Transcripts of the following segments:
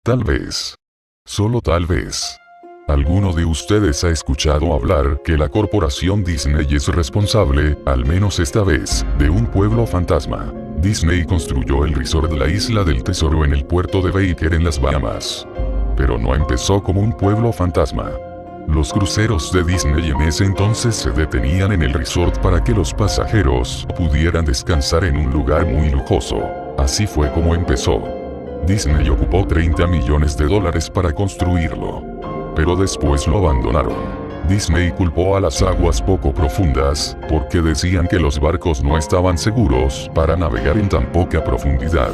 Tal vez. Solo tal vez. ¿Alguno de ustedes ha escuchado hablar que la corporación Disney es responsable, al menos esta vez, de un pueblo fantasma? Disney construyó el resort de la Isla del Tesoro en el puerto de Baker en las Bahamas. Pero no empezó como un pueblo fantasma. Los cruceros de Disney en ese entonces se detenían en el resort para que los pasajeros pudieran descansar en un lugar muy lujoso. Así fue como empezó. Disney ocupó $30 millones para construirlo. Pero después lo abandonaron. Disney culpó a las aguas poco profundas, porque decían que los barcos no estaban seguros para navegar en tan poca profundidad.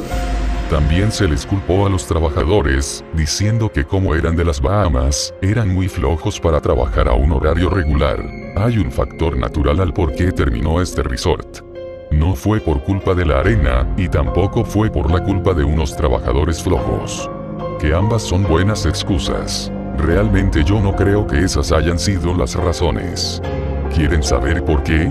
También se les culpó a los trabajadores, diciendo que como eran de las Bahamas, eran muy flojos para trabajar a un horario regular. Hay un factor natural al por qué terminó este resort. No fue por culpa de la arena, y tampoco fue por la culpa de unos trabajadores flojos. Que ambas son buenas excusas. Realmente yo no creo que esas hayan sido las razones. ¿Quieren saber por qué?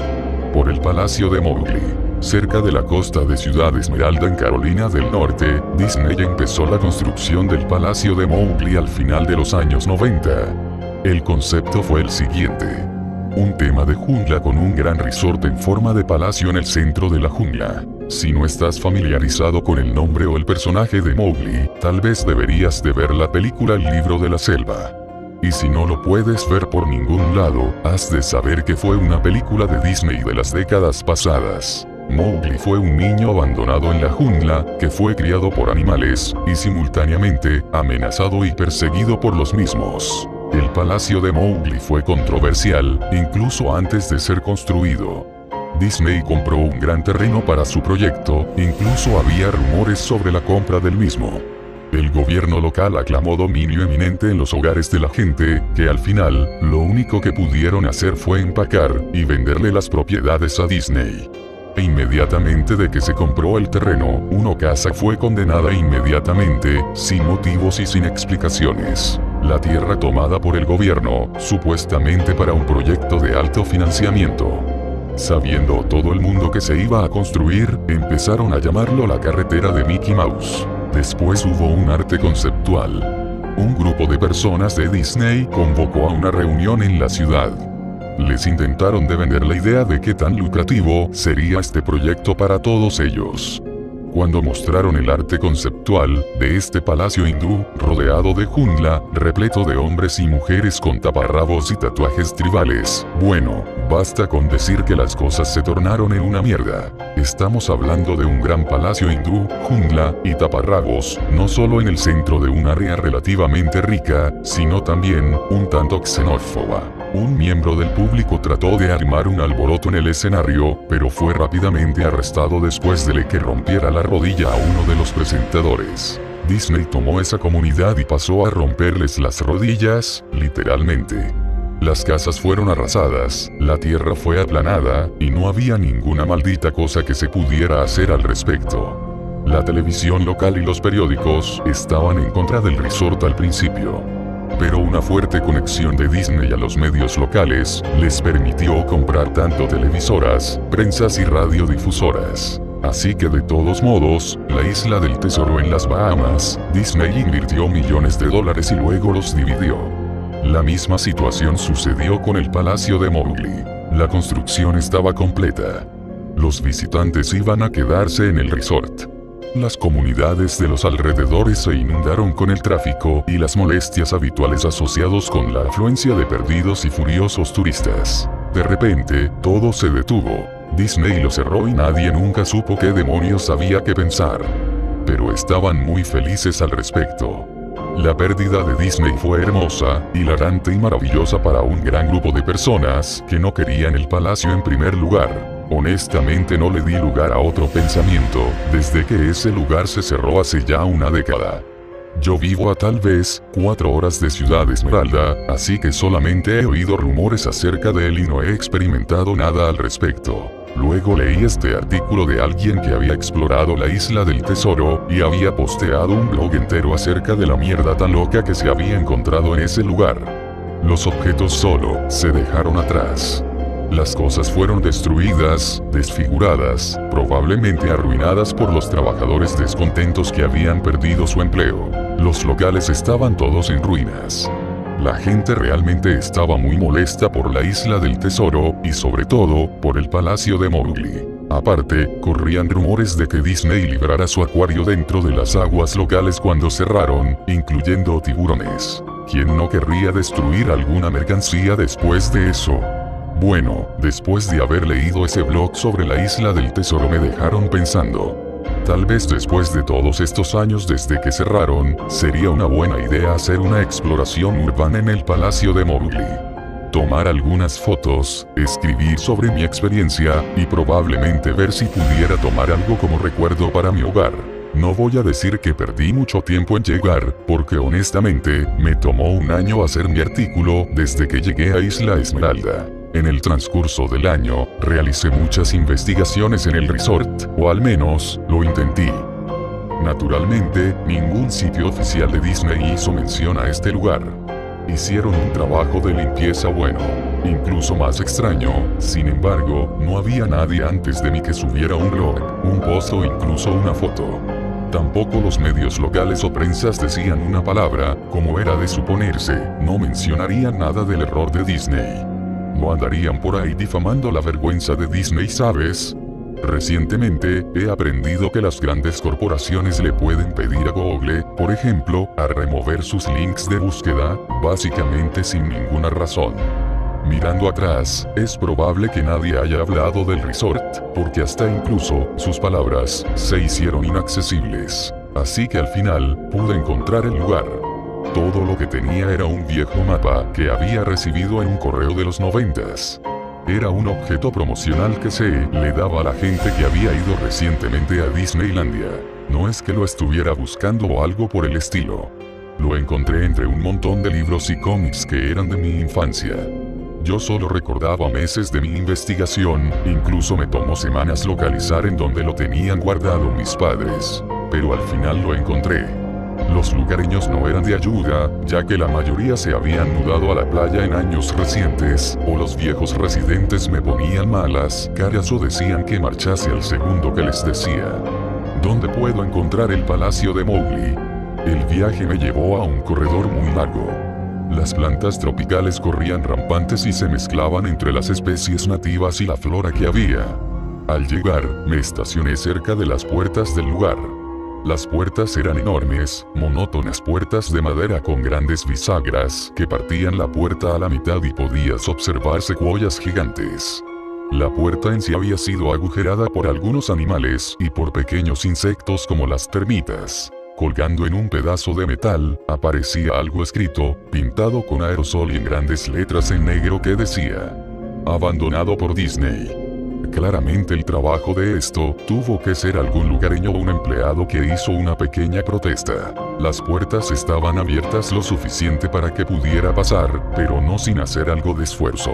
Por el Palacio de Mowgli. Cerca de la costa de Ciudad Esmeralda en Carolina del Norte, Disney empezó la construcción del Palacio de Mowgli al final de los años 90. El concepto fue el siguiente. Un tema de jungla con un gran resort en forma de palacio en el centro de la jungla. Si no estás familiarizado con el nombre o el personaje de Mowgli, tal vez deberías de ver la película El libro de la selva. Y si no lo puedes ver por ningún lado, has de saber que fue una película de Disney de las décadas pasadas. Mowgli fue un niño abandonado en la jungla, que fue criado por animales, y simultáneamente, amenazado y perseguido por los mismos. El palacio de Mowgli fue controversial, incluso antes de ser construido. Disney compró un gran terreno para su proyecto, incluso había rumores sobre la compra del mismo. El gobierno local aclamó dominio eminente en los hogares de la gente, que al final, lo único que pudieron hacer fue empacar y venderle las propiedades a Disney. E inmediatamente de que se compró el terreno, una casa fue condenada inmediatamente, sin motivos y sin explicaciones. La tierra tomada por el gobierno, supuestamente para un proyecto de alto financiamiento. Sabiendo todo el mundo que se iba a construir, empezaron a llamarlo la carretera de Mickey Mouse. Después hubo un arte conceptual. Un grupo de personas de Disney convocó a una reunión en la ciudad. Les intentaron de vender la idea de qué tan lucrativo sería este proyecto para todos ellos. Cuando mostraron el arte conceptual de este palacio hindú, rodeado de jungla, repleto de hombres y mujeres con taparrabos y tatuajes tribales, bueno, basta con decir que las cosas se tornaron en una mierda. Estamos hablando de un gran palacio hindú, jungla y taparrabos, no solo en el centro de un área relativamente rica, sino también un tanto xenófoba. Un miembro del público trató de armar un alboroto en el escenario, pero fue rápidamente arrestado después de que rompiera la rodilla a uno de los presentadores. Disney tomó esa comunidad y pasó a romperles las rodillas, literalmente. Las casas fueron arrasadas, la tierra fue aplanada, y no había ninguna maldita cosa que se pudiera hacer al respecto. La televisión local y los periódicos estaban en contra del resort al principio. Pero una fuerte conexión de Disney a los medios locales les permitió comprar tanto televisoras, prensas y radiodifusoras. Así que de todos modos, la Isla del Tesoro en las Bahamas, Disney invirtió millones de dólares y luego los dividió. La misma situación sucedió con el Palacio de Mowgli. La construcción estaba completa. Los visitantes iban a quedarse en el resort. Las comunidades de los alrededores se inundaron con el tráfico y las molestias habituales asociados con la afluencia de perdidos y furiosos turistas. De repente, todo se detuvo. Disney lo cerró y nadie nunca supo qué demonios había que pensar. Pero estaban muy felices al respecto. La pérdida de Disney fue hermosa, hilarante y maravillosa para un gran grupo de personas que no querían el palacio en primer lugar. Honestamente no le di lugar a otro pensamiento, desde que ese lugar se cerró hace ya una década. Yo vivo a tal vez 4 horas de Ciudad Esmeralda, así que solamente he oído rumores acerca de él y no he experimentado nada al respecto. Luego leí este artículo de alguien que había explorado la Isla del Tesoro, y había posteado un blog entero acerca de la mierda tan loca que se había encontrado en ese lugar. Los objetos solo se dejaron atrás. Las cosas fueron destruidas, desfiguradas, probablemente arruinadas por los trabajadores descontentos que habían perdido su empleo. Los locales estaban todos en ruinas. La gente realmente estaba muy molesta por la isla del tesoro, y sobre todo, por el palacio de Mowgli. Aparte, corrían rumores de que Disney librara su acuario dentro de las aguas locales cuando cerraron, incluyendo tiburones. ¿Quién no querría destruir alguna mercancía después de eso? Bueno, después de haber leído ese blog sobre la isla del tesoro me dejaron pensando. Tal vez después de todos estos años desde que cerraron, sería una buena idea hacer una exploración urbana en el palacio de Mowgli. Tomar algunas fotos, escribir sobre mi experiencia, y probablemente ver si pudiera tomar algo como recuerdo para mi hogar. No voy a decir que perdí mucho tiempo en llegar, porque honestamente, me tomó un año hacer mi artículo desde que llegué a Isla Esmeralda. En el transcurso del año, realicé muchas investigaciones en el resort, o al menos, lo intenté. Naturalmente, ningún sitio oficial de Disney hizo mención a este lugar. Hicieron un trabajo de limpieza bueno, incluso más extraño, sin embargo, no había nadie antes de mí que subiera un blog, un post o incluso una foto. Tampoco los medios locales o prensas decían una palabra, como era de suponerse, no mencionarían nada del error de Disney. No andarían por ahí difamando la vergüenza de Disney, ¿sabes? Recientemente, he aprendido que las grandes corporaciones le pueden pedir a Google, por ejemplo, a remover sus links de búsqueda, básicamente sin ninguna razón. Mirando atrás, es probable que nadie haya hablado del resort, porque hasta incluso, sus palabras, se hicieron inaccesibles. Así que al final, pude encontrar el lugar. Todo lo que tenía era un viejo mapa que había recibido en un correo de los 90s. Era un objeto promocional que se le daba a la gente que había ido recientemente a Disneylandia. No es que lo estuviera buscando o algo por el estilo. Lo encontré entre un montón de libros y cómics que eran de mi infancia. Yo solo recordaba meses de mi investigación, incluso me tomó semanas localizar en donde lo tenían guardado mis padres. Pero al final lo encontré. Los lugareños no eran de ayuda, ya que la mayoría se habían mudado a la playa en años recientes, o los viejos residentes me ponían malas caras o decían que marchase al segundo que les decía. ¿Dónde puedo encontrar el palacio de Mowgli? El viaje me llevó a un corredor muy largo. Las plantas tropicales corrían rampantes y se mezclaban entre las especies nativas y la flora que había. Al llegar, me estacioné cerca de las puertas del lugar. Las puertas eran enormes, monótonas puertas de madera con grandes bisagras que partían la puerta a la mitad y podías observar secuoyas gigantes. La puerta en sí había sido agujerada por algunos animales y por pequeños insectos como las termitas. Colgando en un pedazo de metal, aparecía algo escrito, pintado con aerosol y en grandes letras en negro que decía: abandonado por Disney. Claramente el trabajo de esto tuvo que ser algún lugareño o un empleado que hizo una pequeña protesta. Las puertas estaban abiertas lo suficiente para que pudiera pasar, pero no sin hacer algo de esfuerzo.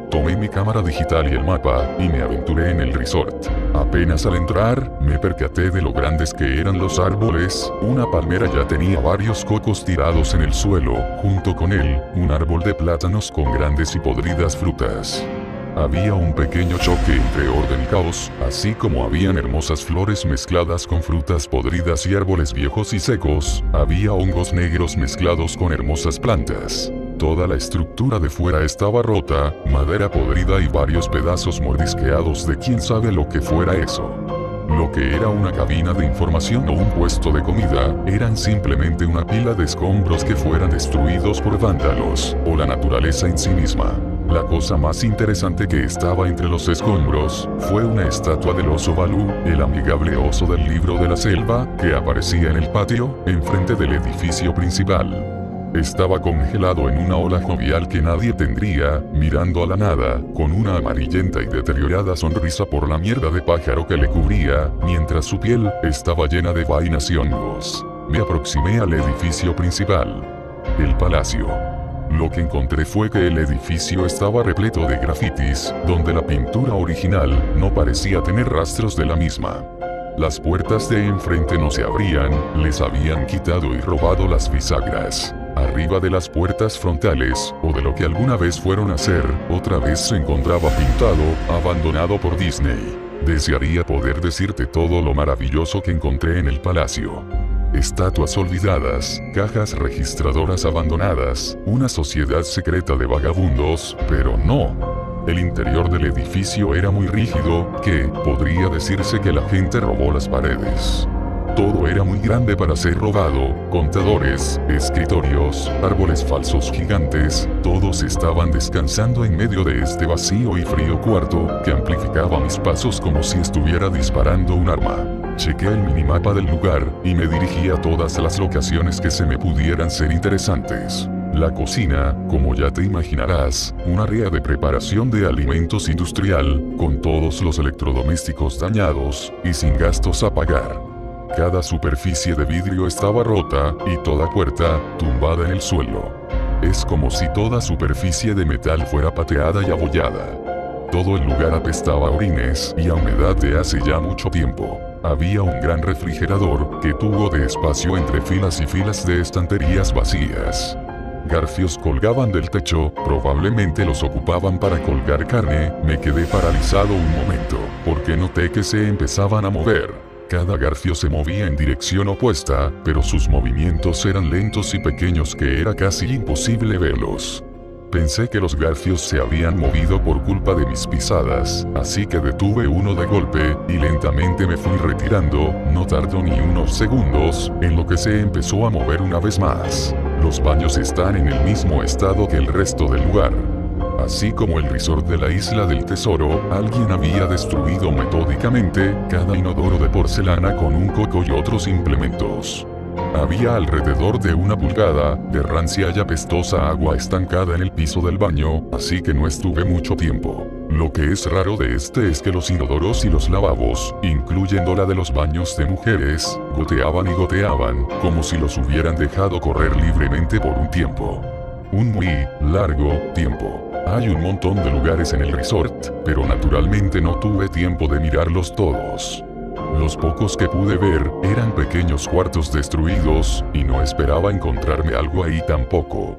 Tomé mi cámara digital y el mapa, y me aventuré en el resort. Apenas al entrar, me percaté de lo grandes que eran los árboles. Una palmera ya tenía varios cocos tirados en el suelo, junto con él, un árbol de plátanos con grandes y podridas frutas. Había un pequeño choque entre orden y caos, así como habían hermosas flores mezcladas con frutas podridas y árboles viejos y secos, había hongos negros mezclados con hermosas plantas. Toda la estructura de fuera estaba rota, madera podrida y varios pedazos mordisqueados de quién sabe lo que fuera eso. Lo que era una cabina de información o un puesto de comida, eran simplemente una pila de escombros que fueran destruidos por vándalos, o la naturaleza en sí misma. La cosa más interesante que estaba entre los escombros, fue una estatua del oso Balú, el amigable oso del libro de la selva, que aparecía en el patio, enfrente del edificio principal. Estaba congelado en una ola jovial que nadie tendría, mirando a la nada, con una amarillenta y deteriorada sonrisa por la mierda de pájaro que le cubría, mientras su piel estaba llena de vainas y hongos. Me aproximé al edificio principal. El palacio. Lo que encontré fue que el edificio estaba repleto de grafitis, donde la pintura original no parecía tener rastros de la misma. Las puertas de enfrente no se abrían, les habían quitado y robado las bisagras. Arriba de las puertas frontales, o de lo que alguna vez fueron a ser, otra vez se encontraba pintado, abandonado por Disney. Desearía poder decirte todo lo maravilloso que encontré en el palacio. estatuas olvidadas, cajas registradoras abandonadas, una sociedad secreta de vagabundos, pero no. El interior del edificio era muy rígido, que podría decirse que la gente robó las paredes. Todo era muy grande para ser robado, contadores, escritorios, árboles falsos gigantes, todos estaban descansando en medio de este vacío y frío cuarto, que amplificaba mis pasos como si estuviera disparando un arma. Chequé el minimapa del lugar, y me dirigí a todas las locaciones que se me pudieran ser interesantes. La cocina, como ya te imaginarás, un área de preparación de alimentos industrial, con todos los electrodomésticos dañados, y sin gastos a pagar. Cada superficie de vidrio estaba rota, y toda puerta, tumbada en el suelo. Es como si toda superficie de metal fuera pateada y abollada. Todo el lugar apestaba a orines y a humedad de hace ya mucho tiempo. Había un gran refrigerador, que tuvo de espacio entre filas y filas de estanterías vacías. Garfios colgaban del techo, probablemente los ocupaban para colgar carne. Me quedé paralizado un momento, porque noté que se empezaban a mover. Cada garfio se movía en dirección opuesta, pero sus movimientos eran lentos y pequeños que era casi imposible verlos. Pensé que los garfios se habían movido por culpa de mis pisadas, así que detuve uno de golpe, y lentamente me fui retirando. No tardó ni unos segundos, en lo que se empezó a mover una vez más. Los baños están en el mismo estado que el resto del lugar. Así como el resort de la Isla del Tesoro, alguien había destruido metódicamente cada inodoro de porcelana con un coco y otros implementos. Había alrededor de 1 pulgada de rancia y apestosa agua estancada en el piso del baño, así que no estuve mucho tiempo. Lo que es raro de este es que los inodoros y los lavabos, incluyendo la de los baños de mujeres, goteaban y goteaban, como si los hubieran dejado correr libremente por un tiempo. Un muy largo tiempo. Hay un montón de lugares en el resort, pero naturalmente no tuve tiempo de mirarlos todos. Los pocos que pude ver eran pequeños cuartos destruidos, y no esperaba encontrarme algo ahí tampoco.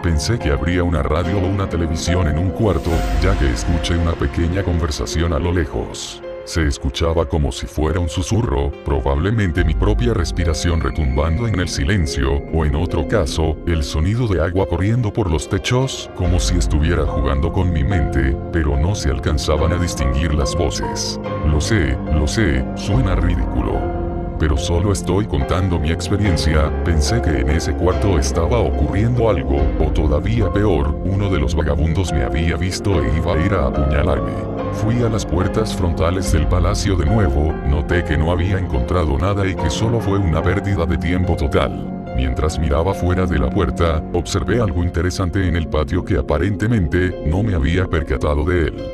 Pensé que habría una radio o una televisión en un cuarto, ya que escuché una pequeña conversación a lo lejos. Se escuchaba como si fuera un susurro, probablemente mi propia respiración retumbando en el silencio, o en otro caso, el sonido de agua corriendo por los techos, como si estuviera jugando con mi mente, pero no se alcanzaban a distinguir las voces. Lo sé, suena ridículo. Pero solo estoy contando mi experiencia. Pensé que en ese cuarto estaba ocurriendo algo, o todavía peor, uno de los vagabundos me había visto e iba a ir a apuñalarme. Fui a las puertas frontales del palacio de nuevo, noté que no había encontrado nada y que solo fue una pérdida de tiempo total. Mientras miraba fuera de la puerta, observé algo interesante en el patio que aparentemente no me había percatado de él.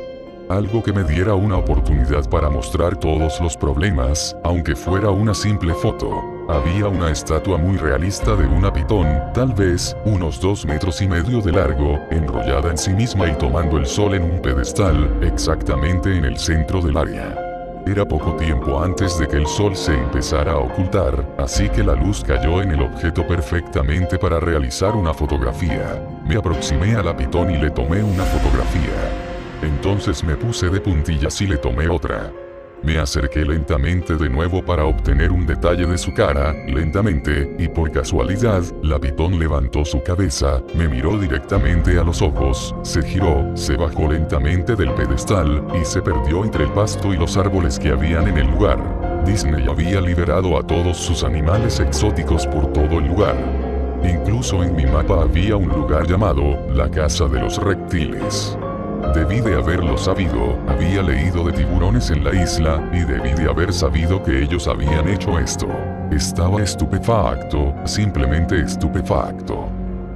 Algo que me diera una oportunidad para mostrar todos los problemas, aunque fuera una simple foto. Había una estatua muy realista de una pitón, tal vez unos 2,5 metros de largo, enrollada en sí misma y tomando el sol en un pedestal, exactamente en el centro del área. Era poco tiempo antes de que el sol se empezara a ocultar, así que la luz cayó en el objeto perfectamente para realizar una fotografía. Me aproximé a la pitón y le tomé una fotografía. Entonces me puse de puntillas y le tomé otra. Me acerqué lentamente de nuevo para obtener un detalle de su cara, lentamente, y por casualidad, la pitón levantó su cabeza, me miró directamente a los ojos, se giró, se bajó lentamente del pedestal, y se perdió entre el pasto y los árboles que habían en el lugar. Disney había liberado a todos sus animales exóticos por todo el lugar. Incluso en mi mapa había un lugar llamado, la Casa de los Reptiles. Debí de haberlo sabido, había leído de tiburones en la isla, y debí de haber sabido que ellos habían hecho esto. Estaba estupefacto, simplemente estupefacto.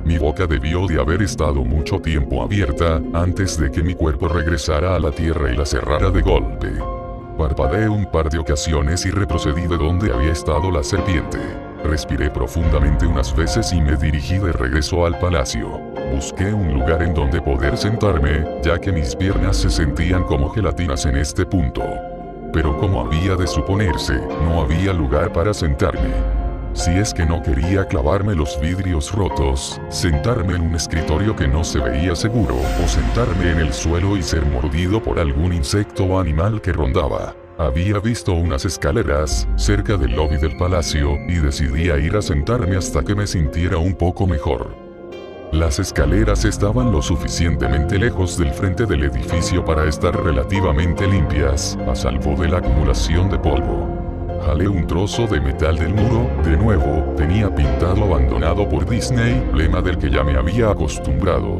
Mi boca debió de haber estado mucho tiempo abierta, antes de que mi cuerpo regresara a la tierra y la cerrara de golpe. Parpadeé un par de ocasiones y retrocedí de donde había estado la serpiente. Respiré profundamente unas veces y me dirigí de regreso al palacio. Busqué un lugar en donde poder sentarme, ya que mis piernas se sentían como gelatinas en este punto. Pero como había de suponerse, no había lugar para sentarme. Si es que no quería clavarme los vidrios rotos, sentarme en un escritorio que no se veía seguro, o sentarme en el suelo y ser mordido por algún insecto o animal que rondaba. Había visto unas escaleras, cerca del lobby del palacio, y decidí ir a sentarme hasta que me sintiera un poco mejor. Las escaleras estaban lo suficientemente lejos del frente del edificio para estar relativamente limpias, a salvo de la acumulación de polvo. Jalé un trozo de metal del muro, de nuevo, tenía pintado abandonado por Disney, lema del que ya me había acostumbrado.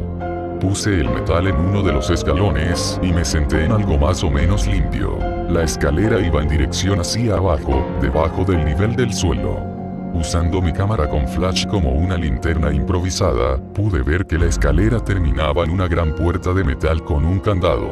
Puse el metal en uno de los escalones, y me senté en algo más o menos limpio. La escalera iba en dirección hacia abajo, debajo del nivel del suelo. Usando mi cámara con flash como una linterna improvisada, pude ver que la escalera terminaba en una gran puerta de metal con un candado.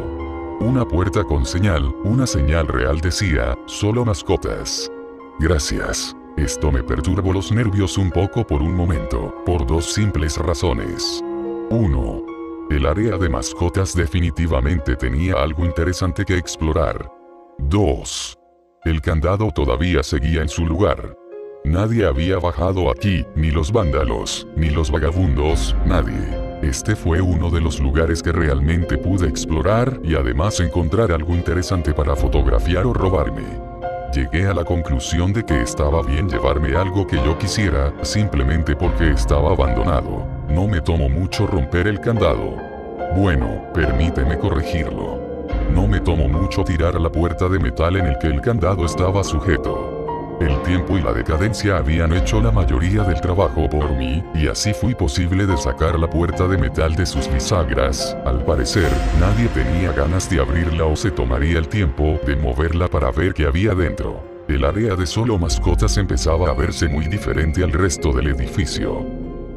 Una puerta con señal, una señal real decía, solo mascotas. Gracias. Esto me perturbó los nervios un poco por un momento, por dos simples razones. 1. El área de mascotas definitivamente tenía algo interesante que explorar. 2. El candado todavía seguía en su lugar. Nadie había bajado aquí, ni los vándalos, ni los vagabundos, nadie. Este fue uno de los lugares que realmente pude explorar y además encontrar algo interesante para fotografiar o robarme. Llegué a la conclusión de que estaba bien llevarme algo que yo quisiera, simplemente porque estaba abandonado. No me tomó mucho romper el candado. Bueno, permíteme corregirlo. No me tomó mucho tirar a la puerta de metal en el que el candado estaba sujeto. El tiempo y la decadencia habían hecho la mayoría del trabajo por mí, y así fue posible de sacar la puerta de metal de sus bisagras. Al parecer, nadie tenía ganas de abrirla o se tomaría el tiempo de moverla para ver qué había dentro. El área de solo mascotas empezaba a verse muy diferente al resto del edificio.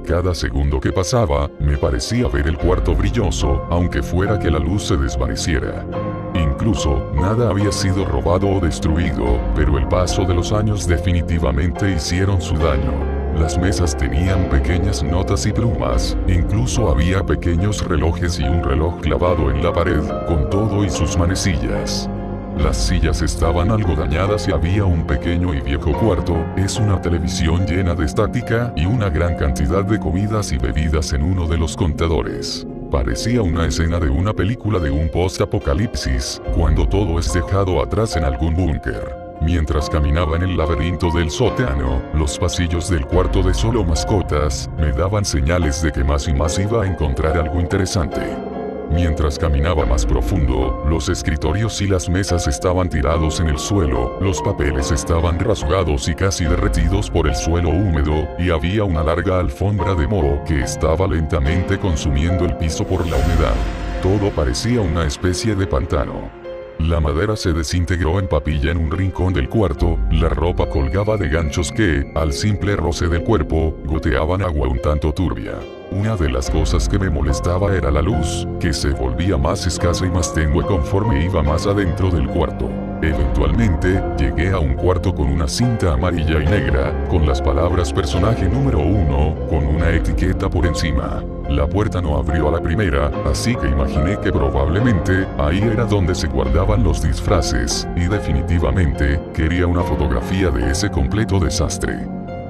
Cada segundo que pasaba, me parecía ver el cuarto brilloso, aunque fuera que la luz se desvaneciera. Incluso, nada había sido robado o destruido, pero el paso de los años definitivamente hicieron su daño. Las mesas tenían pequeñas notas y plumas, incluso había pequeños relojes y un reloj clavado en la pared, con todo y sus manecillas. Las sillas estaban algo dañadas y había un pequeño y viejo cuarto, una televisión llena de estática y una gran cantidad de comidas y bebidas en uno de los contadores. Parecía una escena de una película de un post-apocalipsis, cuando todo es dejado atrás en algún búnker. Mientras caminaba en el laberinto del sótano, los pasillos del cuarto de solo mascotas, me daban señales de que más y más iba a encontrar algo interesante. Mientras caminaba más profundo, los escritorios y las mesas estaban tirados en el suelo, los papeles estaban rasgados y casi derretidos por el suelo húmedo, y había una larga alfombra de moho que estaba lentamente consumiendo el piso por la humedad. Todo parecía una especie de pantano. La madera se desintegró en papilla en un rincón del cuarto, la ropa colgaba de ganchos que, al simple roce del cuerpo, goteaban agua un tanto turbia. Una de las cosas que me molestaba era la luz, que se volvía más escasa y más tenue conforme iba más adentro del cuarto. Eventualmente, llegué a un cuarto con una cinta amarilla y negra, con las palabras personaje número 1, con una etiqueta por encima. La puerta no abrió a la primera, así que imaginé que probablemente, ahí era donde se guardaban los disfraces, y definitivamente, quería una fotografía de ese completo desastre.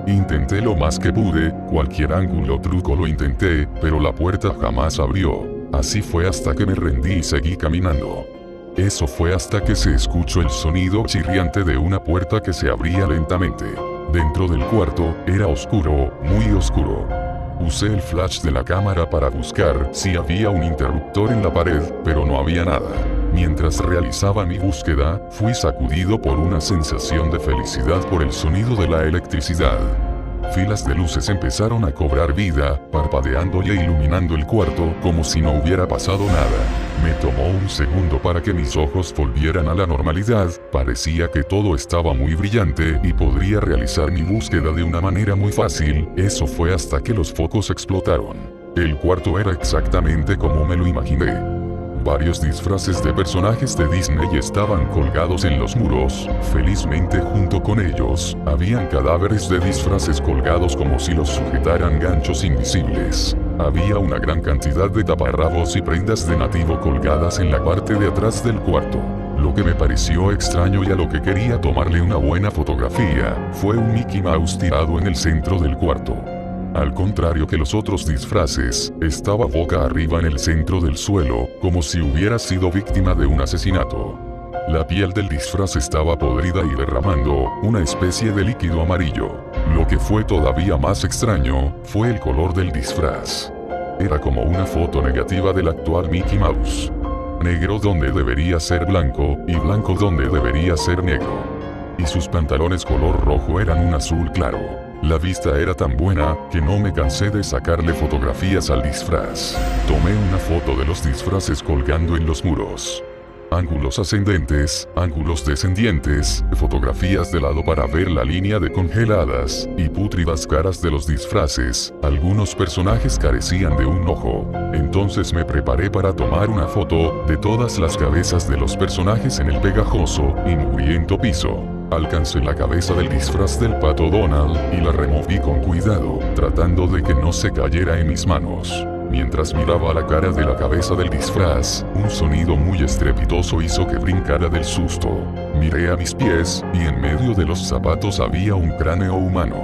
Intenté lo más que pude, cualquier ángulo o truco lo intenté, pero la puerta jamás abrió. Así fue hasta que me rendí y seguí caminando. Eso fue hasta que se escuchó el sonido chirriante de una puerta que se abría lentamente. Dentro del cuarto, era oscuro, muy oscuro. Usé el flash de la cámara para buscar si había un interruptor en la pared, pero no había nada. Mientras realizaba mi búsqueda, fui sacudido por una sensación de felicidad por el sonido de la electricidad. Filas de luces empezaron a cobrar vida, parpadeando y iluminando el cuarto como si no hubiera pasado nada. Me tomó un segundo para que mis ojos volvieran a la normalidad, parecía que todo estaba muy brillante y podría realizar mi búsqueda de una manera muy fácil, eso fue hasta que los focos explotaron. El cuarto era exactamente como me lo imaginé. Varios disfraces de personajes de Disney estaban colgados en los muros, felizmente junto con ellos, habían cadáveres de disfraces colgados como si los sujetaran ganchos invisibles. Había una gran cantidad de taparrabos y prendas de nativo colgadas en la parte de atrás del cuarto. Lo que me pareció extraño y a lo que quería tomarle una buena fotografía, fue un Mickey Mouse tirado en el centro del cuarto. Al contrario que los otros disfraces, estaba boca arriba en el centro del suelo, como si hubiera sido víctima de un asesinato. La piel del disfraz estaba podrida y derramando una especie de líquido amarillo. Lo que fue todavía más extraño, fue el color del disfraz. Era como una foto negativa del actual Mickey Mouse. Negro donde debería ser blanco, y blanco donde debería ser negro. Y sus pantalones color rojo eran un azul claro. La vista era tan buena, que no me cansé de sacarle fotografías al disfraz. Tomé una foto de los disfraces colgando en los muros. Ángulos ascendentes, ángulos descendientes, fotografías de lado para ver la línea de congeladas y pútridas caras de los disfraces. Algunos personajes carecían de un ojo. Entonces me preparé para tomar una foto de todas las cabezas de los personajes en el pegajoso y mugriento piso. Alcancé la cabeza del disfraz del Pato Donald y la removí con cuidado, tratando de que no se cayera en mis manos. Mientras miraba la cara de la cabeza del disfraz, un sonido muy estrepitoso hizo que brincara del susto. Miré a mis pies, y en medio de los zapatos había un cráneo humano.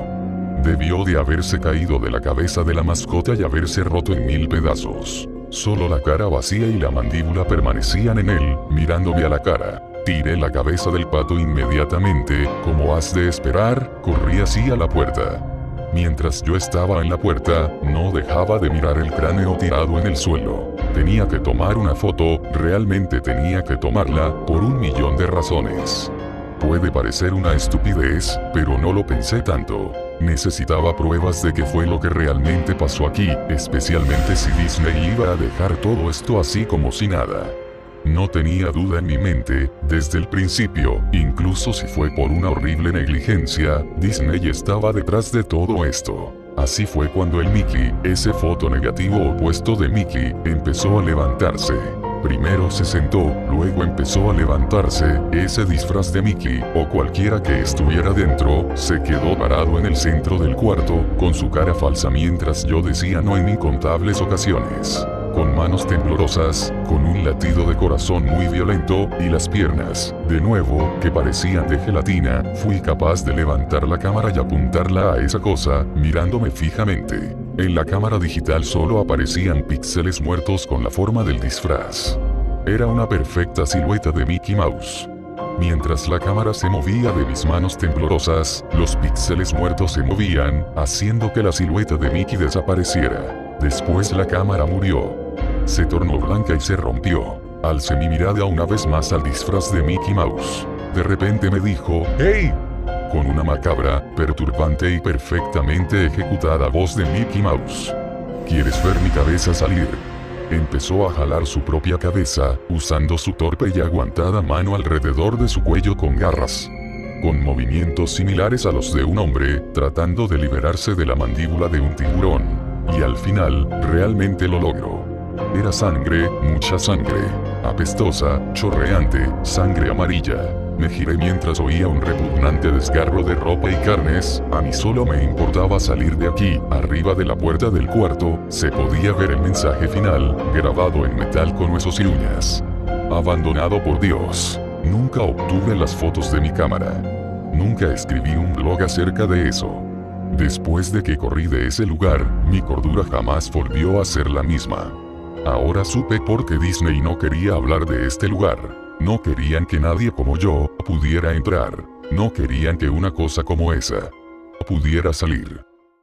Debió de haberse caído de la cabeza de la mascota y haberse roto en 1000 pedazos. Solo la cara vacía y la mandíbula permanecían en él, mirándome a la cara. Tiré la cabeza del pato inmediatamente, como has de esperar, corrí hacia la puerta. Mientras yo estaba en la puerta, no dejaba de mirar el cráneo tirado en el suelo. Tenía que tomar una foto, realmente tenía que tomarla, por 1.000.000 de razones. Puede parecer una estupidez, pero no lo pensé tanto. Necesitaba pruebas de qué fue lo que realmente pasó aquí, especialmente si Disney iba a dejar todo esto así como si nada. No tenía duda en mi mente, desde el principio, incluso si fue por una horrible negligencia, Disney estaba detrás de todo esto. Así fue cuando el Mickey, ese foto negativo opuesto de Mickey, empezó a levantarse. Primero se sentó, luego empezó a levantarse, ese disfraz de Mickey, o cualquiera que estuviera dentro, se quedó parado en el centro del cuarto, con su cara falsa mientras yo decía no en incontables ocasiones. Con manos temblorosas, con un latido de corazón muy violento, y las piernas, de nuevo, que parecían de gelatina, fui capaz de levantar la cámara y apuntarla a esa cosa, mirándome fijamente. En la cámara digital solo aparecían píxeles muertos con la forma del disfraz. Era una perfecta silueta de Mickey Mouse. Mientras la cámara se movía de mis manos temblorosas, los píxeles muertos se movían, haciendo que la silueta de Mickey desapareciera. Después la cámara murió. Se tornó blanca y se rompió. Alcé mi mirada una vez más al disfraz de Mickey Mouse. De repente me dijo, ¡Hey! Con una macabra, perturbante y perfectamente ejecutada voz de Mickey Mouse. ¿Quieres ver mi cabeza salir? Empezó a jalar su propia cabeza, usando su torpe y aguantada mano alrededor de su cuello con garras. Con movimientos similares a los de un hombre, tratando de liberarse de la mandíbula de un tiburón. Y al final, realmente lo logró. Era sangre, mucha sangre. Apestosa, chorreante, sangre amarilla. Me giré mientras oía un repugnante desgarro de ropa y carnes. A mí solo me importaba salir de aquí. Arriba de la puerta del cuarto, se podía ver el mensaje final, grabado en metal con huesos y uñas. Abandonado por Dios. Nunca obtuve las fotos de mi cámara. Nunca escribí un blog acerca de eso. Después de que corrí de ese lugar, mi cordura jamás volvió a ser la misma. Ahora supe por qué Disney no quería hablar de este lugar. No querían que nadie como yo pudiera entrar. No querían que una cosa como esa pudiera salir.